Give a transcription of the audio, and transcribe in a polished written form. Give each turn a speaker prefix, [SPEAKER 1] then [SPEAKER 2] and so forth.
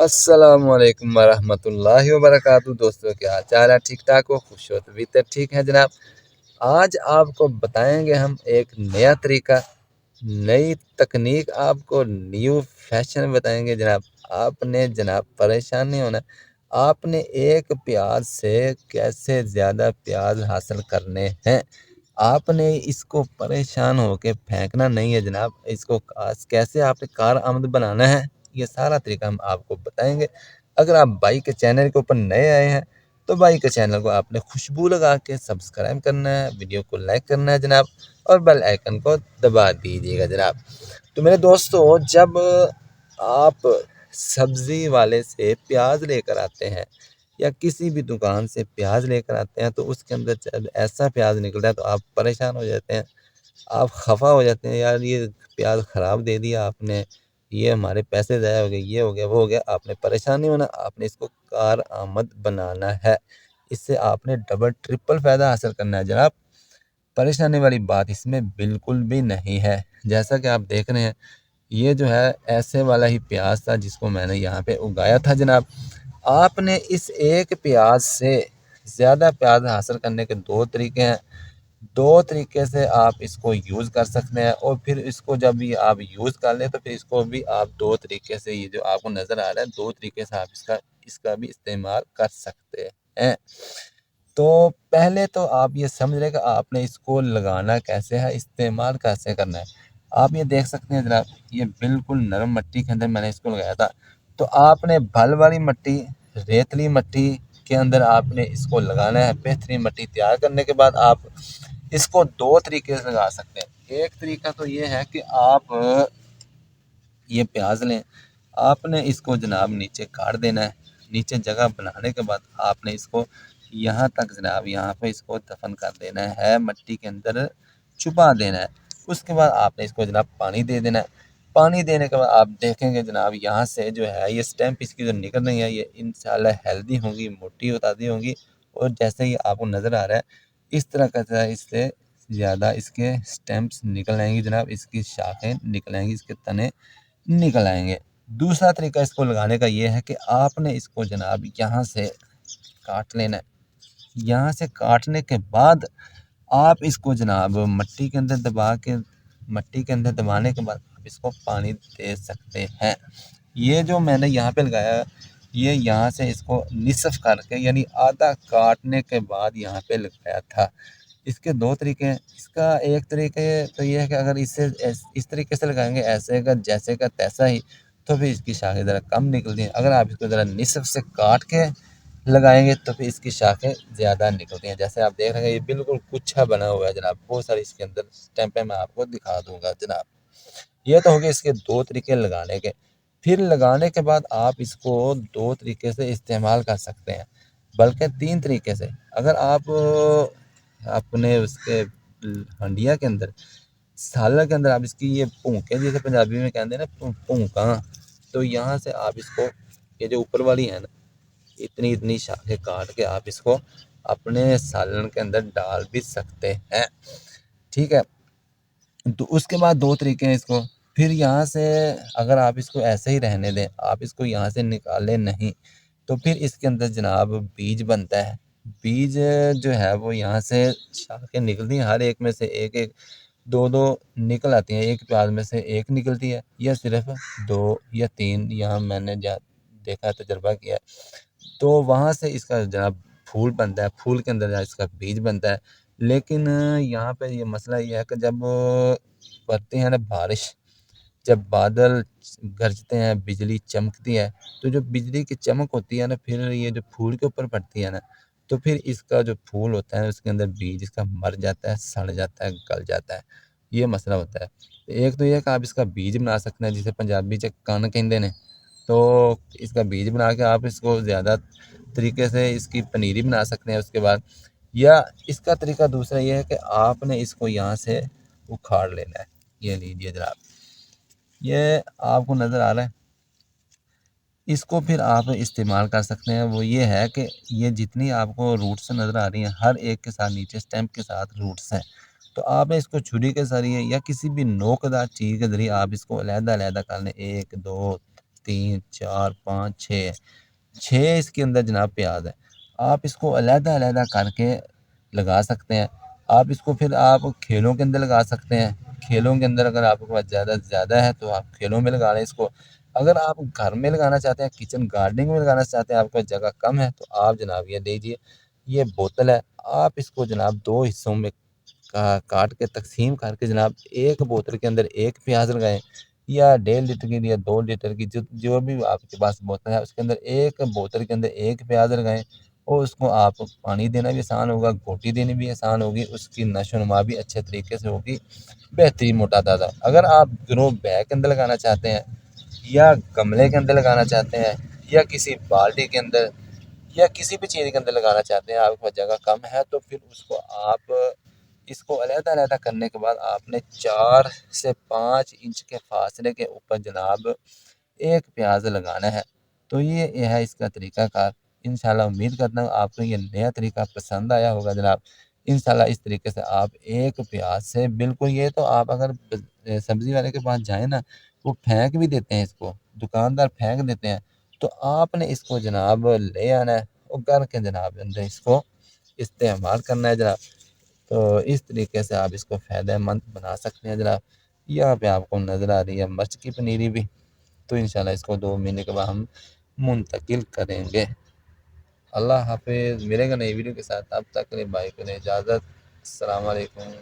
[SPEAKER 1] अस्सलामुअलैकुम वरहमतुल्लाहि वबरकातुहू। दोस्तों, क्या हाल चाल है? ठीक ठाक हो? खुश हो? तभी तो ठीक है जनाब। आज आपको बताएंगे हम एक नया तरीका, नई तकनीक, आपको न्यू फैशन बताएंगे जनाब। आपने जनाब परेशान नहीं होना। आपने एक प्याज से कैसे ज़्यादा प्याज हासिल करने हैं, आपने इसको परेशान होके फेंकना नहीं है जनाब। इसको कैसे आपने कार आमद बनाना है, ये सारा तरीका हम आपको बताएंगे। अगर आप भाई के चैनल के ऊपर नए आए हैं तो भाई के चैनल को आपने खुशबू लगा के सब्सक्राइब करना है, वीडियो को लाइक करना है जनाब, और बेल आइकन को दबा दीजिएगा जनाब। तो मेरे दोस्तों, जब आप सब्ज़ी वाले से प्याज लेकर आते हैं या किसी भी दुकान से प्याज लेकर आते हैं, तो उसके अंदर जब ऐसा प्याज निकलता है तो आप परेशान हो जाते हैं। आप खफा हो जाते हैं, यार ये प्याज ख़राब दे दिया आपने, ये हमारे पैसे ज़ाया हो गए, ये हो गया, वो हो गया। आपने परेशान नहीं होना, आपने इसको कार आमद बनाना है। इससे आपने डबल ट्रिपल फ़ायदा हासिल करना है जनाब। परेशानी वाली बात इसमें बिल्कुल भी नहीं है। जैसा कि आप देख रहे हैं, ये जो है ऐसे वाला ही प्याज था जिसको मैंने यहाँ पे उगाया था जनाब। आपने इस एक प्याज से ज़्यादा प्याज हासिल करने के दो तरीके हैं। दो तरीके से आप इसको यूज़ कर सकते हैं, और फिर इसको जब भी आप यूज़ कर लें तो फिर इसको भी आप दो तरीके से, ये जो आपको नज़र आ रहा है, दो तरीके से आप इसका इसका भी इस्तेमाल कर सकते हैं। तो पहले तो आप ये समझ लें कि आपने इसको लगाना कैसे है, इस्तेमाल कैसे करना है। आप ये देख सकते हैं जनाब, ये बिल्कुल नरम मिट्टी के अंदर मैंने इसको लगाया था। तो आपने भल वाली मिट्टी, रेतली मिट्टी के अंदर आपने इसको लगाना है। बेहतरीन मिट्टी तैयार करने के बाद आप इसको दो तरीके से लगा सकते हैं। एक तरीका तो ये है कि आप ये प्याज लें, आपने इसको जनाब नीचे काट देना है। नीचे जगह बनाने के बाद आपने इसको यहाँ तक जनाब, यहाँ पे इसको दफन कर देना है, मिट्टी के अंदर छुपा देना है। उसके बाद आपने इसको जनाब पानी दे देना है। पानी देने के बाद आप देखेंगे जनाब, यहाँ से जो है ये स्टेम्प इसकी जो निकल रही है, ये इंशाल्लाह हेल्दी होंगी, मोटी ताज़ी होंगी। और जैसे ही आपको नज़र आ रहा है, इस तरह का इससे ज़्यादा इसके स्टेम्प्स निकल आएंगी जनाब, इसकी शाखें निकल आएंगी, इसके तने निकल आएंगे। दूसरा तरीका इसको लगाने का ये है कि आपने इसको जनाब यहाँ से काट लेना है। यहाँ से काटने के बाद आप इसको जनाब मिट्टी के अंदर दबा के, मिट्टी के अंदर दबाने के बाद आप इसको पानी दे सकते हैं। ये जो मैंने यहाँ पे लगाया है, ये यहाँ से इसको निसफ करके, यानी आधा काटने के बाद यहाँ पे लगाया था। इसके दो तरीके हैं। इसका एक तरीके तो ये है कि अगर इस तरीके से लगाएंगे, ऐसे का जैसे का तैसा ही, तो फिर इसकी शाखें ज़रा कम निकलती हैं। अगर आप इसको ज़रा निसफ से काट के लगाएंगे तो फिर इसकी शाखें ज़्यादा निकलती हैं। जैसे आप देख रहे हैं, ये बिल्कुल गुच्छा बना हुआ है जनाब। बहुत सारी इसके अंदर स्टैंपें मैं आपको दिखा दूंगा जनाब। ये तो हो गए इसके दो तरीके लगाने के। फिर लगाने के बाद आप इसको दो तरीके से इस्तेमाल कर सकते हैं, बल्कि तीन तरीके से। अगर आप अपने उसके हंडिया के अंदर, साला के अंदर आप इसकी ये भूखे, जैसे पंजाबी में कहते हैं ना, भूखा, तो यहाँ से आप इसको, ये जो ऊपर वाली है ना, इतनी इतनी शाखें काट के आप इसको अपने सालन के अंदर डाल भी सकते हैं। ठीक है। तो उसके बाद दो तरीके हैं इसको। फिर यहाँ से अगर आप इसको ऐसे ही रहने दें, आप इसको यहाँ से निकालें नहीं, तो फिर इसके अंदर जनाब बीज बनता है। बीज जो है वो यहाँ से शाखें निकलती हैं, हर एक में से एक एक, दो दो निकल आती हैं। एक प्याज में से एक निकलती है, या सिर्फ दो या तीन, यहाँ मैंने देखा है, तजर्बा किया है। तो वहाँ से इसका जनाब फूल बनता है, फूल के अंदर इसका बीज बनता है। लेकिन यहाँ पे ये मसला ये है कि जब पड़ती है ना बारिश, जब बादल गरजते हैं, बिजली चमकती है, तो जो बिजली की चमक होती है ना, फिर ये जो फूल के ऊपर पड़ती है ना, तो फिर इसका जो फूल होता है उसके अंदर बीज इसका मर जाता है, सड़ जाता है, गल जाता है। ये मसला होता है। एक तो ये है कि आप इसका बीज बना सकते हैं, जिसे पंजाबी च कण कहते हैं। तो इसका बीज बना के आप इसको ज़्यादा तरीके से इसकी पनीरी बना सकते हैं। उसके बाद, या इसका तरीका दूसरा ये है कि आपने इसको यहाँ से उखाड़ लेना है। ये लीजिए जनाब, ये आपको नज़र आ रहा है। इसको फिर आप इस्तेमाल कर सकते हैं। वो ये है कि ये जितनी आपको रूट्स नज़र आ रही हैं, हर एक के साथ नीचे स्टेम्प के साथ रूट्स हैं। तो आपने इसको छुरी के ज़रिए या किसी भी नोकदार चीज़ के ज़रिए आप इसको अलहदा-अलहदा कर लें, 1, 2, 3 4 5 6 6 इसके अंदर जनाब प्याज है। आप इसको अलग-अलग करके लगा सकते हैं। आप इसको फिर आप खेलों के अंदर लगा सकते हैं। खेलों के अंदर अगर आपके पास ज़्यादा ज़्यादा है तो आप खेलों में लगा लें इसको। अगर आप घर में लगाना चाहते हैं, किचन गार्डनिंग में लगाना चाहते हैं, आपके पास जगह कम है तो आप जनाब ये लीजिए, ये बोतल है। आप इसको जनाब 2 हिस्सों में काट के तक़सीम करके जनाब एक बोतल के अंदर 1 प्याज़ लगाएँ या 1.5 लीटर की या 2 लीटर की जो जो भी आपके पास बोतल है उसके अंदर एक बोतल के अंदर 1 प्याज़ लगाएँ और उसको आप पानी देना भी आसान होगा, घोटी देनी भी आसान होगी, उसकी नशो-नुमा भी अच्छे तरीके से होगी, बेहतरीन मोटा ताज़ा। अगर आप ग्रो बैग के अंदर लगाना चाहते हैं या गमले के अंदर लगाना चाहते हैं या किसी बाल्टी के अंदर या किसी भी चीज़ के अंदर लगाना चाहते हैं, आपके पास जगह कम है तो फिर उसको आप इसको अलग-अलग करने के बाद आपने 4 से 5 इंच के फासले के ऊपर जनाब 1 प्याज़ लगाना है। तो ये है इसका तरीक़ाकार। इंशाल्लाह उम्मीद करता हूँ आपको ये नया तरीक़ा पसंद आया होगा जनाब। इंशाल्लाह इस तरीके से आप 1 प्याज़ से बिल्कुल ये तो आप अगर सब्ज़ी वाले के पास जाएँ ना, वो फेंक भी देते हैं इसको, दुकानदार फेंक देते हैं। तो आपने इसको जनाब ले आना है और घर के जनाब अंदर इसको इस्तेमाल करना है जनाब। तो इस तरीके से आप इसको फ़ायदेमंद बना सकते हैं जनाब। यहाँ पे आपको नज़र आ रही है मिर्च की पनीरी भी, तो इंशाल्लाह इसको 2 महीने के बाद हम मुंतकिल करेंगे। अल्लाह हाफ़िज़, मिलेंगे नई वीडियो के साथ, तब तक के लिए बाय, करें इजाज़त। अस्सलाम वालेकुम।